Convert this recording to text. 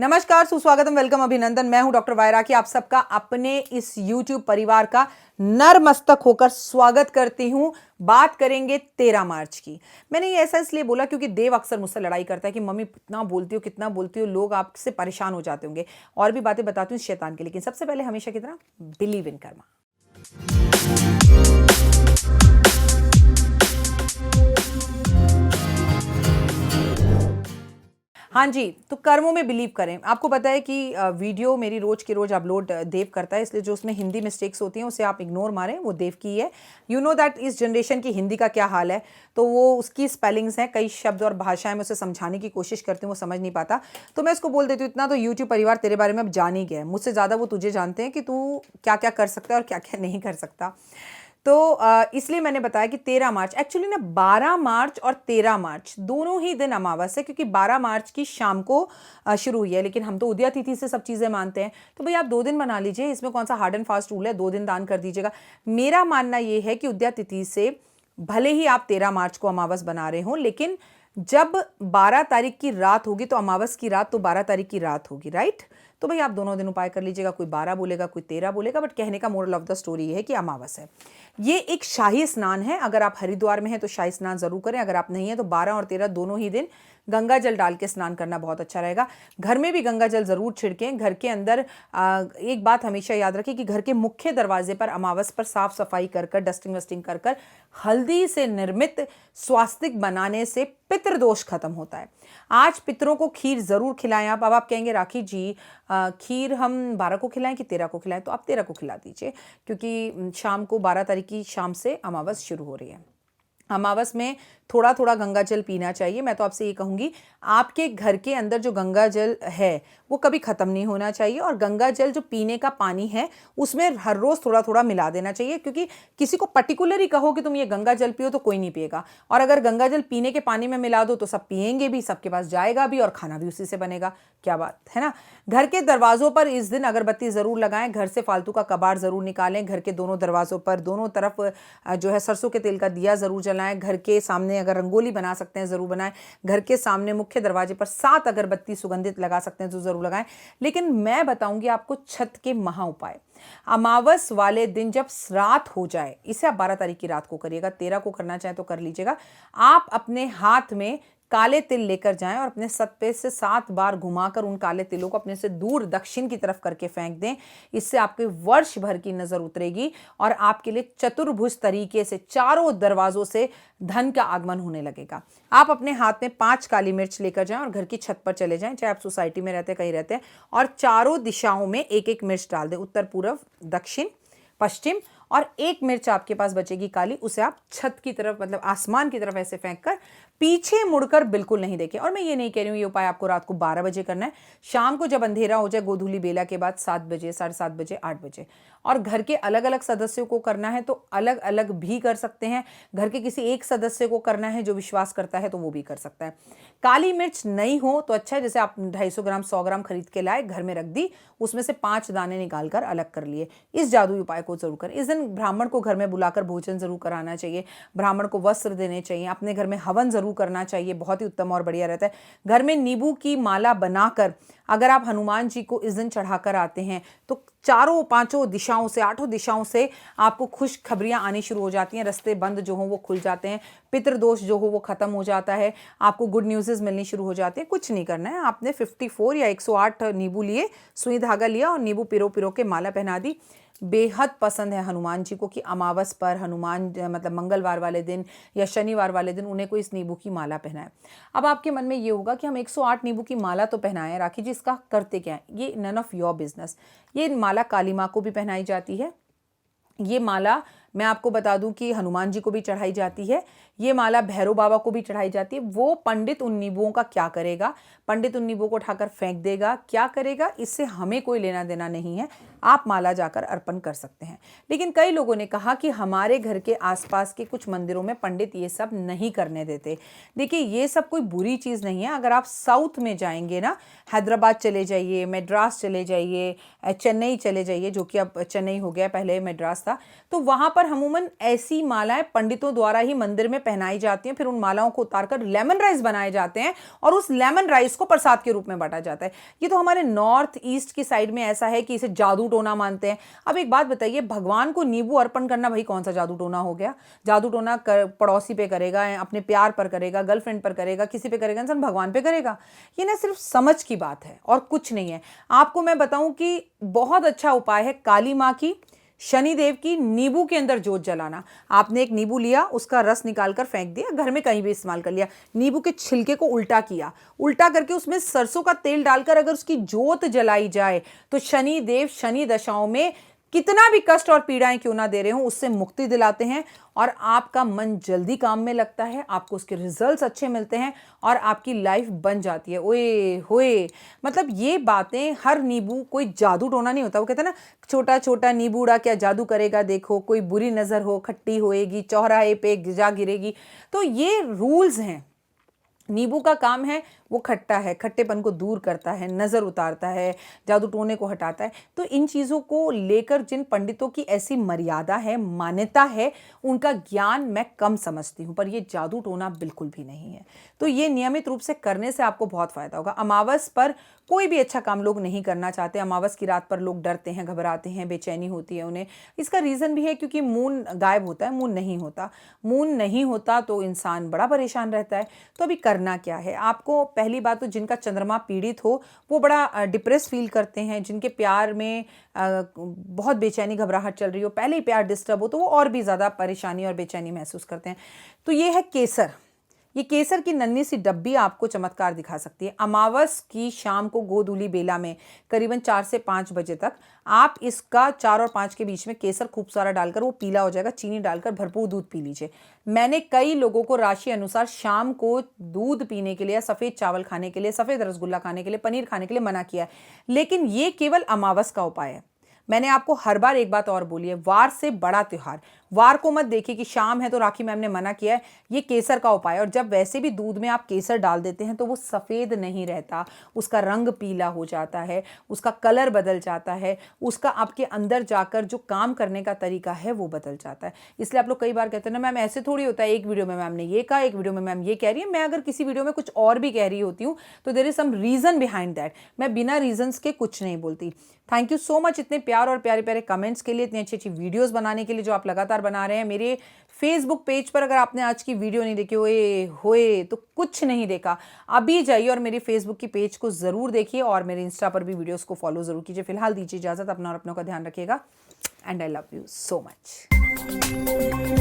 नमस्कार, सुस्वागतम, वेलकम, अभिनंदन। मैं हूं डॉक्टर वायरा की आप सबका अपने इस YouTube परिवार का नरमस्तक होकर स्वागत करती हूं। बात करेंगे 13 मार्च की। मैंने ये ऐसा इसलिए बोला क्योंकि देव अक्सर मुझसे लड़ाई करता है कि मम्मी कितना बोलती हो, लोग आपसे परेशान हो जाते होंगे। और भी बातें बताती हूँ शैतान की, लेकिन सबसे पहले हमेशा की तरह बिलीव इन कर्मा। हाँ जी, तो कर्मों में बिलीव करें। आपको पता है कि वीडियो मेरी रोज के रोज अपलोड देव करता है, इसलिए जो उसमें हिंदी मिस्टेक्स होती हैं उसे आप इग्नोर मारें, वो देव की है। यू नो दैट इस जनरेशन की हिंदी का क्या हाल है, तो वो उसकी स्पेलिंग्स हैं, कई शब्द और भाषाएं मैं उसे समझाने की कोशिश करती हूँ, वो समझ नहीं पाता, तो मैं उसको बोल देती हूँ इतना तो यूट्यूब परिवार तेरे बारे में अब जान ही गया है। मुझसे ज़्यादा वो तुझे जानते हैं कि तू क्या क्या कर सकता है और क्या क्या नहीं कर सकता। तो इसलिए मैंने बताया कि 13 मार्च एक्चुअली ना 12 मार्च और 13 मार्च दोनों ही दिन अमावस है, क्योंकि 12 मार्च की शाम को शुरू हुई है, लेकिन हम तो उदया तिथि से सब चीज़ें मानते हैं। तो भाई आप 2 दिन मना लीजिए, इसमें कौन सा हार्ड एंड फास्ट रूल है, 2 दिन दान कर दीजिएगा। मेरा मानना यह है कि उदया तिथि से भले ही आप 13 मार्च को अमावस बना रहे हो, लेकिन जब 12 तारीख की रात होगी तो अमावस की रात तो 12 तारीख की रात होगी, राइट। तो भाई आप दोनों दिन उपाय कर लीजिएगा, कोई 12 बोलेगा कोई 13 बोलेगा, बट कहने का मोरल ऑफ द स्टोरी ये है कि अमावस है। ये एक शाही स्नान है। अगर आप हरिद्वार में हैं तो शाही स्नान जरूर करें, अगर आप नहीं है तो 12 और 13 दोनों ही दिन गंगा जल डाल के स्नान करना बहुत अच्छा रहेगा। घर में भी गंगा जल जरूर छिड़कें। घर के अंदर एक बात हमेशा याद रखें कि घर के मुख्य दरवाजे पर अमावस पर साफ सफाई कर कर, डस्टिंग वस्टिंग कर कर, हल्दी से निर्मित स्वास्तिक बनाने से पितृदोष खत्म होता है। आज पितरों को खीर जरूर खिलाएं आप। अब आप कहेंगे राखी जी खीर हम 12 को खिलाएं कि 13 को खिलाएं, तो आप 13 को खिला दीजिए, क्योंकि शाम को 12 तारीख की शाम से अमावस शुरू हो रही है। अमावस में थोड़ा थोड़ा गंगा जल पीना चाहिए। मैं तो आपसे ये कहूँगी, आपके घर के अंदर जो गंगा जल है वो कभी ख़त्म नहीं होना चाहिए, और गंगा जल जो पीने का पानी है उसमें हर रोज़ थोड़ा थोड़ा मिला देना चाहिए, क्योंकि किसी को पर्टिकुलर ही कहो कि तुम ये गंगा जल पियो तो कोई नहीं पिएगा, और अगर गंगा जल पीने के पानी में मिला दो तो सब पिएंगे भी, सबके पास जाएगा भी और खाना भी उसी से बनेगा। क्या बात है ना। घर के दरवाज़ों पर इस दिन अगरबत्ती ज़रूर लगाएं। घर से फालतू का कबाड़ ज़रूर निकालें। घर के दोनों दरवाज़ों पर दोनों तरफ जो है सरसों के तेल का दिया ज़रूर जलाएं। घर के सामने अगर रंगोली बना सकते हैं ज़रूर बनाएं। घर के सामने मुख्य दरवाजे पर 7 अगरबत्ती सुगंधित लगा सकते हैं तो ज़रूर लगाएं। लेकिन मैं बताऊंगी आपको छत के महा उपाय। अमावस वाले दिन जब रात हो जाए, इसे आप 12 तारीख की रात को करिएगा, 13 को करना चाहें तो कर लीजिएगा। आप अपने हाथ में काले तिल लेकर जाएं और अपने सत पे से 7 बार घुमाकर उन काले तिलों को अपने से दूर दक्षिण की तरफ करके फेंक दें। इससे आपके वर्ष भर की नजर उतरेगी और आपके लिए चतुर्भुज तरीके से चारों दरवाजों से धन का आगमन होने लगेगा। आप अपने हाथ में 5 काली मिर्च लेकर जाएं और घर की छत पर चले जाएं, चाहे आप सोसाइटी में रहते हैं कहीं रहते हैं, और चारों दिशाओं में एक एक मिर्च डाल दें, उत्तर पूर्व दक्षिण पश्चिम, और एक मिर्च आपके पास बचेगी काली, उसे आप छत की तरफ मतलब आसमान की तरफ ऐसे फेंक कर पीछे मुड़कर बिल्कुल नहीं देखें। और मैं ये नहीं कह रही हूँ ये उपाय आपको रात को 12 बजे करना है, शाम को जब अंधेरा हो जाए गोधूली बेला के बाद 7 बजे, 7:30 बजे, 8 बजे। और घर के अलग अलग सदस्यों को करना है तो अलग अलग भी कर सकते हैं। घर के किसी एक सदस्य को करना है जो विश्वास करता है तो वो भी कर सकता है। काली मिर्च नहीं हो तो अच्छा है, जैसे आप 250 ग्राम 100 ग्राम खरीद के लाए, घर में रख दी, उसमें से 5 दाने निकालकर अलग कर लिए। इस जादुई उपाय को जरूर करें। इस दिन ब्राह्मण को घर में बुलाकर भोजन जरूर कराना चाहिए, ब्राह्मण को वस्त्र देने चाहिए, अपने घर में हवन जरूर करना चाहिए, बहुत ही उत्तम और बढ़िया रहता है। घर में नींबू की माला बनाकर अगर आप हनुमान जी को इस दिन चढ़ाकर आते हैं तो चारों 5 दिशाओं से 8 दिशाओं से आपको खुश खबरियां आनी शुरू हो जाती हैं, रास्ते बंद जो हो वो खुल जाते हैं, पितृदोष जो हो वो खत्म हो जाता है, आपको गुड न्यूज़ मिलनी शुरू हो जाती है। कुछ नहीं करना है, आपने 54 या 108 नींबू लिए, सुई धागा लिया और नींबू पिरो पिरो के माला पहना दी। बेहद पसंद है हनुमान जी को कि अमावस पर हनुमान मतलब मंगलवार वाले दिन या शनिवार वाले दिन उन्हें कोई इस नींबू की माला पहनाए। अब आपके मन में ये होगा कि हम 108 नींबू की माला तो पहनाएं, राखी जी इसका करते क्या है? ये नन ऑफ योर बिजनेस। ये माला काली माँ को भी पहनाई जाती है। ये माला मैं आपको बता दूं कि हनुमान जी को भी चढ़ाई जाती है। ये माला भैरव बाबा को भी चढ़ाई जाती है। वो पंडित उन नींबुओं का क्या करेगा? पंडित उन नींबुओं को उठाकर फेंक देगा, क्या करेगा इससे हमें कोई लेना देना नहीं है। आप माला जाकर अर्पण कर सकते हैं। लेकिन कई लोगों ने कहा कि हमारे घर के आसपास के कुछ मंदिरों में पंडित ये सब नहीं करने देते। देखिए ये सब कोई बुरी चीज़ नहीं है। अगर आप साउथ में जाएंगे ना, हैदराबाद चले जाइए, मद्रास चले जाइए, चेन्नई चले जाइए, जो कि अब चेन्नई हो गया, पहले मद्रास था, तो वहाँ पर पर अमूमन ऐसी मालाएं पंडितों द्वारा ही मंदिर में पहनाई जाती हैं, फिर उन मालाओं को उतारकर लेमन राइस बनाए जाते हैं और उस लेमन राइस को प्रसाद के रूप में बांटा जाता है। ये तो हमारे नॉर्थ ईस्ट की साइड में ऐसा है कि इसे जादू टोना मानते हैं। अब एक बात बताइए, भगवान को नींबू अर्पण करना भाई कौन सा जादू टोना हो गया? जादू टोना पड़ोसी पे करेगा, अपने प्यार पर करेगा, गर्लफ्रेंड पर करेगा, किसी पे करेगा, इंसान भगवान पे करेगा? ये ना सिर्फ समझ की बात है और कुछ नहीं है। आपको मैं बताऊं कि बहुत अच्छा उपाय है काली माँ की, शनिदेव की, नींबू के अंदर जोत जलाना। आपने एक नींबू लिया, उसका रस निकालकर फेंक दिया, घर में कहीं भी इस्तेमाल कर लिया। नींबू के छिलके को उल्टा किया, उल्टा करके उसमें सरसों का तेल डालकर अगर उसकी जोत जलाई जाए तो शनिदेव शनि दशाओं में कितना भी कष्ट और पीड़ाएं क्यों ना दे रहे हो उससे मुक्ति दिलाते हैं और आपका मन जल्दी काम में लगता है, आपको उसके रिजल्ट्स अच्छे मिलते हैं और आपकी लाइफ बन जाती है। ओए होए, मतलब ये बातें, हर नींबू कोई जादू टोना नहीं होता। वो कहते हैं ना, छोटा छोटा नींबूड़ा क्या जादू करेगा देखो, कोई बुरी नजर हो खट्टी होएगी, चौराहे पे जा गिरेगी। तो ये रूल्स हैं। नींबू का काम है वो खट्टा है, खट्टेपन को दूर करता है, नज़र उतारता है, जादू टोने को हटाता है। तो इन चीज़ों को लेकर जिन पंडितों की ऐसी मर्यादा है, मान्यता है, उनका ज्ञान मैं कम समझती हूँ, पर ये जादू टोना बिल्कुल भी नहीं है। तो ये नियमित रूप से करने से आपको बहुत फ़ायदा होगा। अमावस पर कोई भी अच्छा काम लोग नहीं करना चाहते। अमावस की रात पर लोग डरते हैं, घबराते हैं, बेचैनी होती है उन्हें। इसका रीज़न भी है क्योंकि मून गायब होता है, मून नहीं होता। मून नहीं होता तो इंसान बड़ा परेशान रहता है। तो अभी करना क्या है आपको? पहली बात तो जिनका चंद्रमा पीड़ित हो वो बड़ा डिप्रेस फील करते हैं, जिनके प्यार में बहुत बेचैनी घबराहट चल रही हो, पहले ही प्यार डिस्टर्ब हो तो वो और भी ज़्यादा परेशानी और बेचैनी महसूस करते हैं। तो ये है केसर। ये केसर की नन्ही सी डब्बी आपको चमत्कार दिखा सकती है। अमावस की शाम को गोधूली बेला में करीबन 4 से 5 बजे तक आप इसका 4 और 5 के बीच में केसर खूब सारा डालकर, वो पीला हो जाएगा, चीनी डालकर भरपूर दूध पी लीजिए। मैंने कई लोगों को राशि अनुसार शाम को दूध पीने के लिए, सफ़ेद चावल खाने के लिए, सफ़ेद रसगुल्ला खाने के लिए, पनीर खाने के लिए मना किया है, लेकिन ये केवल अमावस का उपाय है। मैंने आपको हर बार एक बात और बोली है, वार से बड़ा त्योहार, वार को मत देखिए कि शाम है तो राखी मैम ने मना किया है। ये केसर का उपाय, और जब वैसे भी दूध में आप केसर डाल देते हैं तो वो सफ़ेद नहीं रहता, उसका रंग पीला हो जाता है, उसका कलर बदल जाता है, उसका आपके अंदर जाकर जो काम करने का तरीका है वो बदल जाता है। इसलिए आप लोग कई बार कहते हैं ना मैम ऐसे थोड़ी होता है, एक वीडियो में मैम ने ये कहा, एक वीडियो में मैम ये कह रही है। मैं अगर किसी वीडियो में कुछ और भी कह रही होती हूँ तो there is some reason behind that. मैं बिना रीजंस के कुछ नहीं बोलती। थैंक यू सो मच इतने प्यार और प्यारे प्यारे कमेंट्स के लिए, इतनी अच्छी अच्छी वीडियोस बनाने के लिए जो आप लगातार बना रहे हैं। मेरे फेसबुक पेज पर अगर आपने आज की वीडियो नहीं देखी होए तो कुछ नहीं देखा, अभी जाइए और मेरे फेसबुक की पेज को ज़रूर देखिए और मेरे इंस्टा पर भी वीडियोस को फॉलो ज़रूर कीजिए। फिलहाल दीजिए इजाज़त, अपना और अपनों का ध्यान रखिएगा and I love you so much.